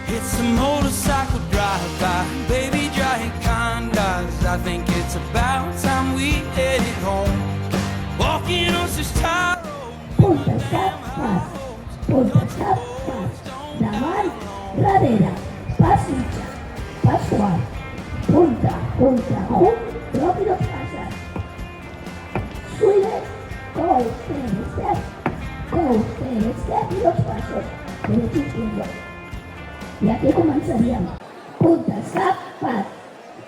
It's a motorcycle drive-by, baby drying condos. I think it's about time we headed home. Walking on this tire road. Punta, cap, pas. Punta, cap, pas. Davant, darrere. Pas mitjà. Pas quart. Punta, punta, rápido pasa. Sube, go, step. Go, step y los pasos. Derecho izquierdo. I aquí començaríem. Puntes, cap, pas.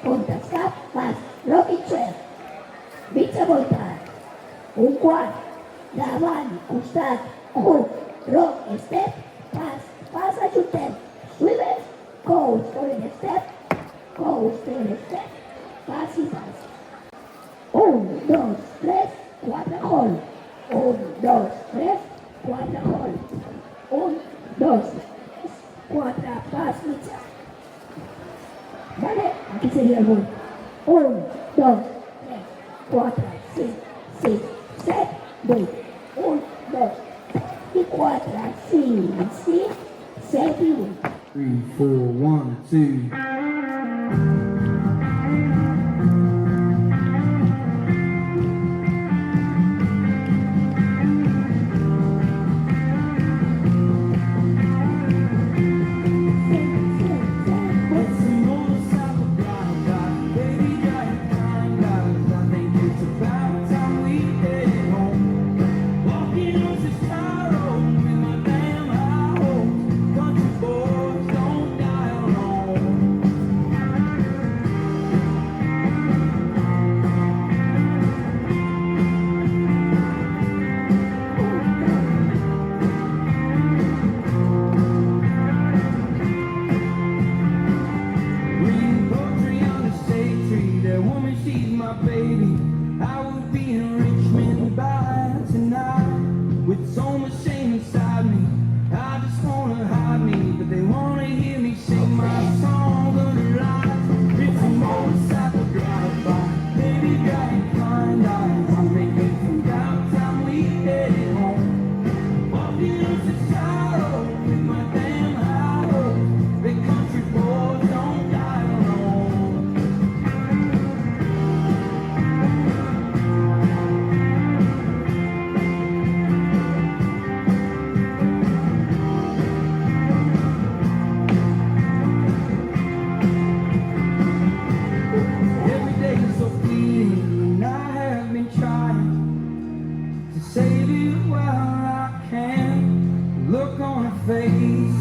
Puntes, cap, pas. Rocking chair. Mitja volta. Un quart. Davant, costat, hook, rock, step, pas ajuntem. Swivel, go, step, pas i pas. 1, 2, 3, 4 hol. 1, 2, 3, 4 hol. 1, 2, 4, pas mitjà. Vale? Aquí seria el 1. 1, 2, 3, 4, 5, 6, 7, 8. 1, 2, 3 i 4, 5, 6, 7 i 8. 3, 4, 1, 2.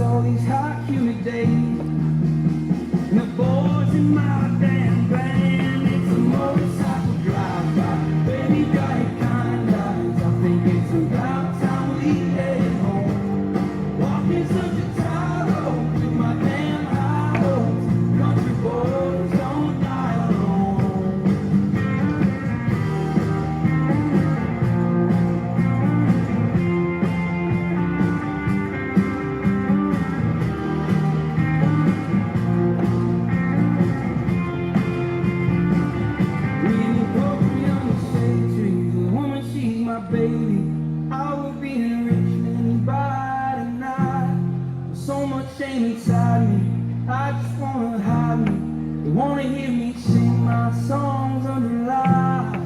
All these hot, humid days, and the boys in my damn band. It's a motorcycle drive-by, baby, got kind eyes. I think it's about time we head home. Walking such a tight road with my damn high hopes. Country boys don't die alone. Baby, I will be in Richmond by tonight. There's so much shame inside me, I just wanna hide me. They wanna hear me sing my songs under light.